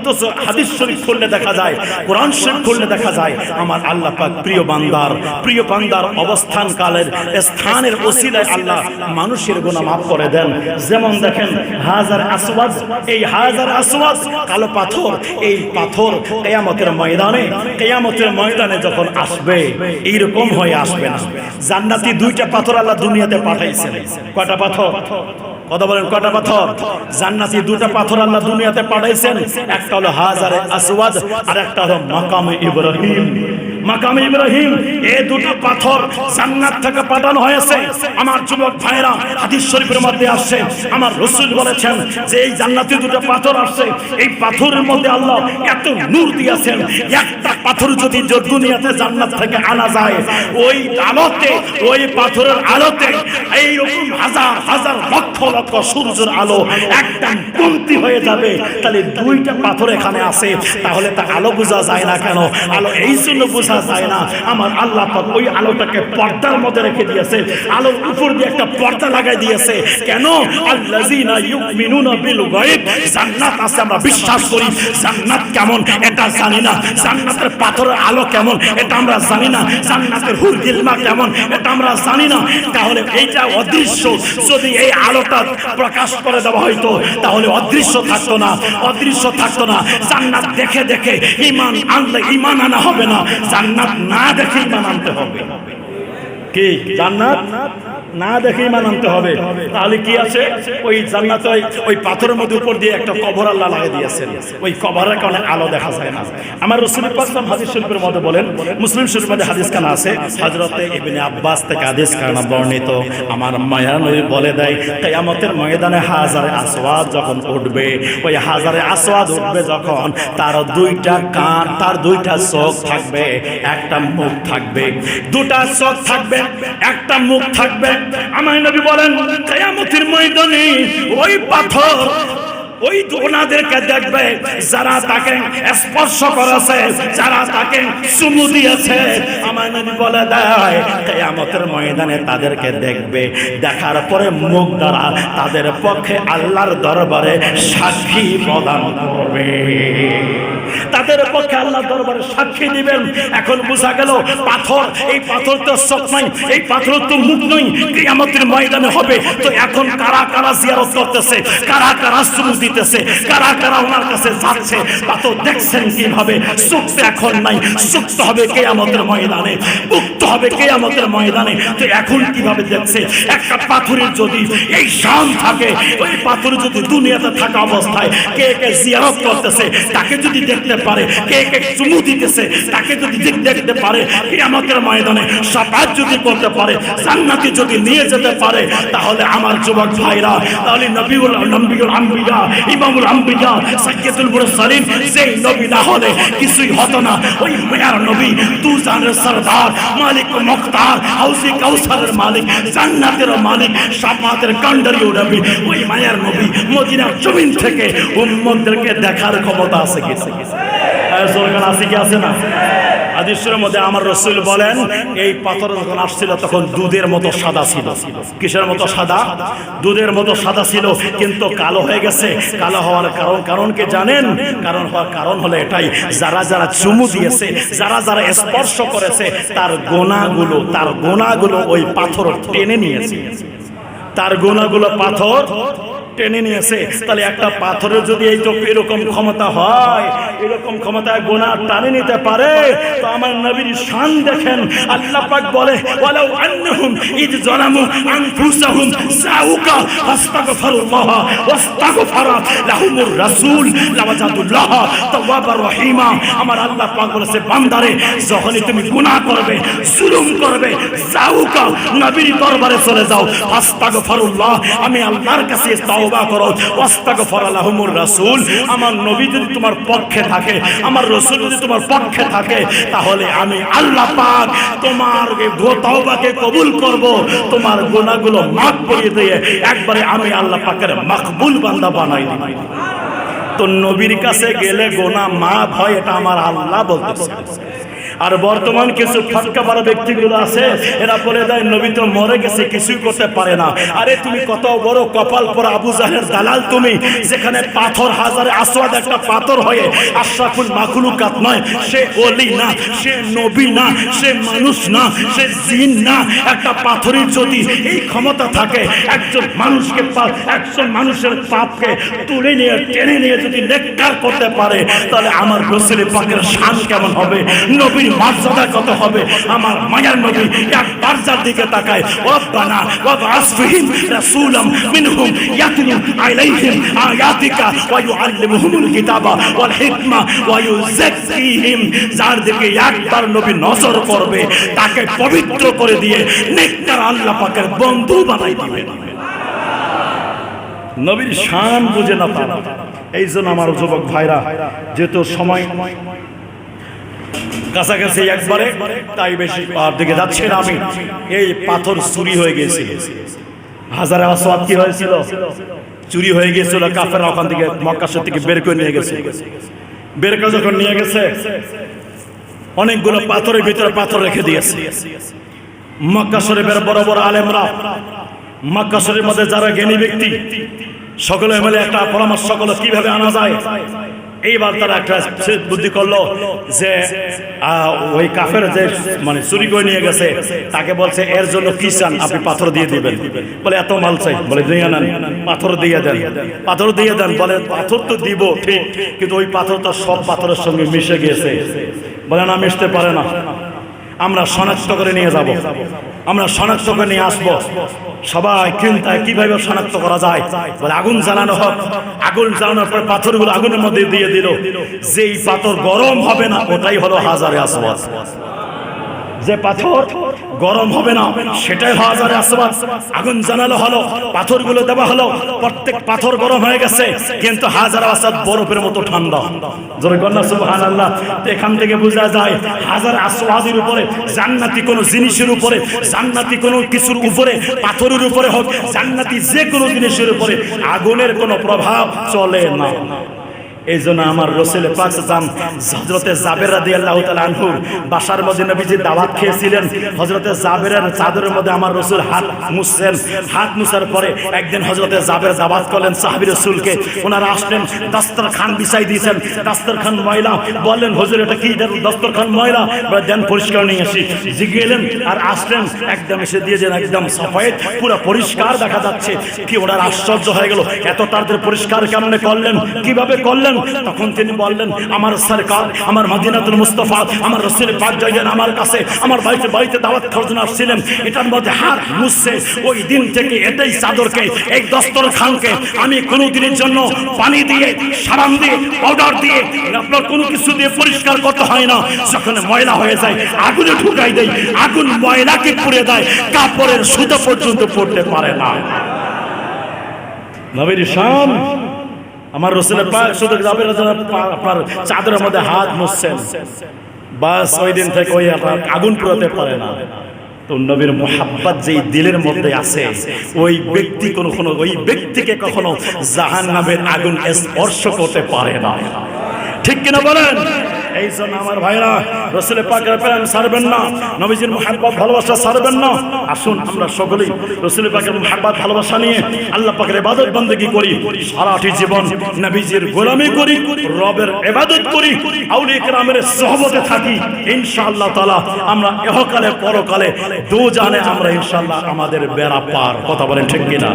অথচ হাদিস শরীফ খুললে দেখা যায়, কোরআন শরীফ খুললে দেখা যায় আমার আল্লাহ পাক প্রিয় বান্দার অবস্থান কালের স্থানের ওসিলায় আল্লাহ মানুষের গুনাহ মাফ করে দেন। যেমন দেখেন হাজার আসওয়াদ, এই হাজার আসওয়াদ কালো পাথর, এই পাথর কিয়ামতের ময়দানে যখন আসবে এইরকম হয়ে আসবে না। জান্নাতি দুইটা পাথর আল্লাহ দুনিয়াতে পাঠাইছেন। কয়টা পাথর? কথা বলেন, কয়টা পাথর? জান্নাতি দুটো পাথর আল্লাহ দুনিয়াতে পাঠাইছেন। একটা হলো হাজারে আসওয়াদ আর একটা হলো মাকামে ইব্রাহিম। এই দুটো পাথর জান্নাত থেকে পাঠানো হয়েছে। আমার যুবক ভাইরা, হাদিস শরীফের মধ্যে আসছে আমার রাসূল বলেছেন যে এই জান্নাতি দুটো পাথর আসছে, এই পাথরের মধ্যে আল্লাহ এত নূর দিয়েছেন, একটা পাথর যদি দুনিয়াতে জান্নাত থেকে আনা যায়, ওই আলোতে, ওই পাথরের আলোতে এইরকম হাজার হাজার লক্ষ লক্ষ সূর্যের আলো একদম কমতি হয়ে যাবে। তাহলে দুইটা পাথর এখানে আছে, তাহলে তা আলো বোঝা যায় না কেন? আলো এই জন্য বোঝা যায় না, আমার আল্লাহ পাক ওই আলোটাকে পর্দার মধ্যে রেখে দিয়েছে, আলোর উপর দিয়ে একটা পর্দা লাগাই দিয়েছে। কেন? আল্লাযিনা ইউমিনুনা বিল গায়ব। জান্নাত আছে আমরা বিশ্বাস করি, জান্নাত কেমন এটা জানি না, জান্নাতের পাথরের আলো কেমন এটা আমরা জানি না, জান্নাতের হুর গিলমা কেমন এটা আমরা জানি না। তাহলে এইটা অদৃশ্য, যদি এই আলোটা প্রকাশ করে দেওয়া হয়তো তাহলে অদৃশ্য থাকতো না। জান্নাত দেখে দেখে ঈমান আনলে ঈমান আনা হবে না, জান্নাত না দেখে ঈমান আনতে হবে। কি? জান্নাত না দেখে ঈমান আনতে হবে। তাহলে কি আছে? ওই জান্নাতে ওই পাথরের মধ্যে উপর দিয়ে একটা কবর আল্লাহ লাগিয়ে দিয়েছেন, ওই কবরের কারণে আলো দেখা যায় না। আমার রাসূল পাক সাল্লাল্লাহু আলাইহি ওয়াসাল্লাম হাদিস শরীফের মধ্যে বলেন, মুসলিম শরীফের মধ্যে হাদিস কানা আছে, হযরতে ইবনে আব্বাস থেকে হাদিস কানা বর্ণিত, আমার মায়া নবী বলে দেয় কিয়ামতের ময়দানে হাজারে আসওয়াদ যখন উঠবে, ওই হাজারে আসওয়াদ উঠবে যখন, তার দুইটা কান, তার দুইটা চোখ থাকবে, একটা মুখ থাকবে, দুটা চোখ থাকবে, একটা মুখ থাকবে। আমার নবী বলেন কিয়ামতের ময়দানে ওই পাথর ওই ওনাদেরকে দেখবে যারা তাকে স্পর্শ করেছে, যারা তাকে চুমু দিয়েছে। আমার নবী বলে দেয় কিয়ামতের ময়দানে তাদেরকে দেখবে, দেখার পরে মুখ দ্বারা তাদের পক্ষে আল্লাহর দরবারে সাক্ষী প্রদান করবে, তাদের পক্ষে আল্লাহর দরবারে সাক্ষী দিবেন। এখন বোঝা গেল পাথর, এই পাথর তো চোখ নাই, এই পাথর তো মুখ নই, কিয়ামতের ময়দানে হবে। তো এখন কারা কারা জিয়ারত করতেছে, কারা কারা চুমু দিতেছে, কারা কারা ওনার কাছে যাচ্ছে, পাথর দেখছেন কিভাবে? চোখ তো এখন নাই, চোখ তো হবে কিয়ামতের ময়দানে, মুক্ত হবে কিয়ামতের ময়দানে। তো এখন কিভাবে দেখছে? একটা পাথরের যদি এই শান থাকে, ওই পাথর যদি দুনিয়াতে থাকা অবস্থায় কে কে জিয়ারত করতেছে তাকে যদি দেখতে পারে, কে কে চুমু দিতেছে তাকে যদি দেখতে পারে, কিয়ামতের ময়দানে শাফাআত যদি করতে পারে, জান্নাতে যদি নিয়ে যেতে পারে, তাহলে আমার যুবক ভাইরা, তাহলে নবীউল আম্বিয়া, ইমামুল আম্বিয়া, সাইয়্যিদুল মুরসালিন, সেই নবী না হলে কিছুই হতো না। ওই মায়ার নবী, দুজানের সরদার, মালিক মুখতার, হাউজে কাউসারের মালিক, জান্নাতের মালিক, শাফাআতের কান্ডারিও নবী, ওই মায়ার নবী মদিনার জমিন থেকে উম্মতদেরকে দেখার ক্ষমতা আছে কি? আছে না? হাদিসের মধ্যে আমার রাসূল বলেন এই পাথর যখন আসছিল তখন দুধের মতো সাদা ছিল। কিসের মতো সাদা? দুধের মতো সাদা ছিল, কিন্তু কালো হয়ে গেছে। কালো হওয়ার কারণ কি জানেন? কারণ হলো এটাই, যারা যারা চুমু দিয়েছে, যারা যারা স্পর্শ করেছে, তার গোনাগুলো ওই পাথর টেনে নিয়েছে, তার গোনাগুলো পাথর টেনে নিয়েছে। তাহলে একটা পাথরের যদি এই তো এরকম ক্ষমতা হয়, এরকম ক্ষমতায় গোনা টানে নিতে পারে, তো আমার নবীর শান দেখেন। আল্লাহ পাক বলে ওয়ালাউ আন্নাহুম ইয যালামু আনফুসাহুম যাউকা ফাস্তাগফিরুল্লাহ ওয়াস্তাগফারা লাহুমুর রাসূল লাওয়াজাদুল্লাহ তাওয়াবার রহিমা। আমার আল্লাহ পাক বলেছে বান্দারে, যখনই তুমি গুনাহ করবে, জুলুম করবে, যাউকা নবীর দরবারে চলে যাও, ফাস্তাগফিরুল্লাহ, আমি আল্লাহর কাছে তওবা করো, ওয়াস্তাগফারা লাহুমুর রাসূল। আমার নবী যদি তোমার পক্ষে থাকে, আমার রাসূল যদি তোমার পক্ষে থাকে, তাহলে আমি আল্লাহ পাক তোমার তওবাকে কবুল করব, তোমার গুনাহগুলো মাফ করে দিয়ে একবারে আমি আল্লাহ পাকের মাকবুল বান্দা বানাই দিব। তো নবীর কাছে গেলে গুনাহ মাফ হয়, এটা আমার আল্লাহ বলতেছে। আর বর্তমান কিছু ফটকা মারা ব্যক্তিগুলো আছে, এরা বলে দেয় নবী তো মরে গেছে, কিছুই করতে পারে না। আরে তুমি কত বড় কপাল পরা আবু জাহেলের দালাল তুমি, যেখানে পাথর হাজারে আসওয়াদ একটা পাথর হয়ে আশরাফুল মাখলুকাত নয়, সে ওলি না, সে নবী না, সে মানুষ না, সে জিন না। একটা পাথরের যদি এই ক্ষমতা থাকে একজন মানুষকে একজন মানুষের পাপকে তুলে নিয়ে টেনে নিয়ে যদি নেককার করতে পারে, তাহলে আমার রাসূল পাকের শান কেমন হবে, নবীর মর্যাদা কত হবে। আমার মায়ার নবী একবার যার দিকে তাকায়, রব্বানা ওয়াবআস ফীহিম রাসূলাম মিনহুম ইয়াতলু আলাইহিম আয়াতিকা ওয়া ইউআল্লিমুহুমুল কিতাবা ওয়াল হিকমা ওয়া ইউযাক্কিহিম, যার দিকে একবার নবী নজর করবে তাকে পবিত্র করে দিয়ে নেককার আল্লাহ পাকের বন্ধু বানাই দিবেন। নবীর শান বুঝে না তারা। এই জন্য আমার যুবক ভাইরা, যেহেতু সময় কাছাকাছি একবারে, তাই বেশি দিকে যাচ্ছে না আমি। এই পাথর চুরি হয়ে গেছে, হাজারে আসওয়াদ কি হয়েছিল, চুরি হয়ে গেছিল। কাফেররা ওখান থেকে মক্কা শরীফ থেকে বের করে নিয়ে গেছে। বের করে যখন নিয়ে গেছে, অনেকগুলো পাথরের ভিতরে পাথর রেখে দিয়েছে। মক্কা শরীফের বড় বড় আলেমরা, মক্কা শরীফের মধ্যে যারা জ্ঞানী ব্যক্তি, সকলে মিলে একটা পরামর্শ করলো কিভাবে আনা যায়। এইবার তারা একটা বুদ্ধি করলো যে ওই কাফের যে মানে চুরি করে নিয়ে গেছে তাকে বলছে এর জন্য কি চান, আপনি পাথর দিয়ে দিবেন। বলে এত মাল চাই, বলে দিয়ে নেন, পাথর দিয়ে দেন, পাথর দিয়ে দেন। বলে পাথর তো দিব ঠিক, কিন্তু ওই পাথর তো সব পাথরের সঙ্গে মিশে গেছে। বলে না, মিশতে পারে না, আমরা শনাক্ত করে নিয়ে যাব, আমরা শনাক্ত করে নিয়ে আসবো। সবাই চিন্তায় কিভাবে শনাক্ত করা যায়। বলে আগুন জ্বালানো হোক। আগুন জ্বালানোর পর পাথরগুলো আগুনের মধ্যে দিয়ে দিল। যেই পাথর গরম হবে না ওটাই হলো হাজারে আসওয়াদ। যে পাথর গরম হবে না সেটাই হাজারে আসওয়াদ। আগুন জ্বালানো হলো, পাথরগুলো দেওয়া হলো, প্রত্যেক পাথর গরম হয়ে গেছে, কিন্তু হাজারে আসওয়াদ বরফের মতো ঠান্ডা। জোরে কন্যা সুবহানাল্লাহ। এখান থেকে বোঝা যায় হাজারে আসওয়াদের উপরে, জান্নাতি কোনো জিনিসের উপরে, জান্নাতি কোনো কিছুর উপরে, পাথরের উপরে হোক, জান্নাতি যে কোনো জিনিসের উপরে আগুনের কোনো প্রভাব চলে না। এই জন্য আমার রাসূল পাক হযরতে জাবের রাদিয়াল্লাহু তাআলা আনহু বাসার মধ্যে নবীজি দাওয়াত খেয়েছিলেন। হযরতে জাবেরের চাদরের মধ্যে আমার রাসূল হাত মুছছেন। হাত মুছার পরে একদিন হযরতে জাবের দাওয়াত করলেন সাহাবী রাসূলকে। ওনারা আসলেন, দস্তরখান বিছাই দিয়েছেন, দস্তরখান ময়লা। বললেন হুজুর এটা কি দস্তরখান ময়লা? বলে দেন পরিষ্কার নিয়ে আসি। জিগেলেন আর আসলেন, একদম এসে দিয়ে যেন একদম সাফায়েত পুরো পরিষ্কার দেখা যাচ্ছে। কি ওনার আশ্চর্য হয়ে গেল, এত তাড়াতাড়ি পরিষ্কার কেমনে করলেন, কিভাবে করলেন? তখন তিনি বললেন, আমার সরকার, আমার মদিনাতুল মুস্তাফা, আমার রাসূল পাক যাইলেন আমার কাছে, আমার বাড়িতে দাওয়াত খাওয়ার জন্য আসছিলেন। এটার মধ্যে হাত মুছছে। ওই দিন থেকে এটাই চাদরকে, এই দস্তরখানকে আমি কোনোদিনের জন্য পানি দিয়ে, সাবান দিয়ে, পাউডার দিয়ে, আপনার কোনো কিছু দিয়ে পরিষ্কার করতে হয় না। যখন ময়লা হয়ে যায় আগুনে ঢুকাই দেয়, আগুন ময়লাকে পুড়ে দেয়, কাপড়ের সুতো পর্যন্ত পড়তে পারে না। নবীর শান। আমার রাসূল পাক শুধু জাবের আপনার চাদরের মধ্যে হাত মুছছেন, বাস ওই দিন থেকে ওই আগুন পুড়াতে পারে না। তো নবীর মুহাব্বত যেই দিলের মধ্যে আছে, ওই ব্যক্তি কখনো ওই ব্যক্তিকে কখনো জাহান্নামের আগুন স্পর্শ করতে পারে না। ঠিক কিনা বলেন? এই জন্য আমার ভাইরা, রাসূল পাকের প্রেম ছাড়বেন না, নবীজির মুহাব্বত ভালোবাসা ছাড়বেন না। আসুন আমরা সকলেই রাসূল পাকের মুহাব্বত ভালোবাসা নিয়ে আল্লাহ পাকের ইবাদত বندگی করি, সারাটি জীবন নবীজির গোলামি করি, রবের ইবাদত করি, আউলিয়া কেরামের সুহবতে থাকি। ইনশাআল্লাহ তাআলা আমরা ইহকালে পরকালে দুজাহানে আমরা ইনশাআল্লাহ আমাদের বেড়া পার। কথা বলেন ঠিক কিনা?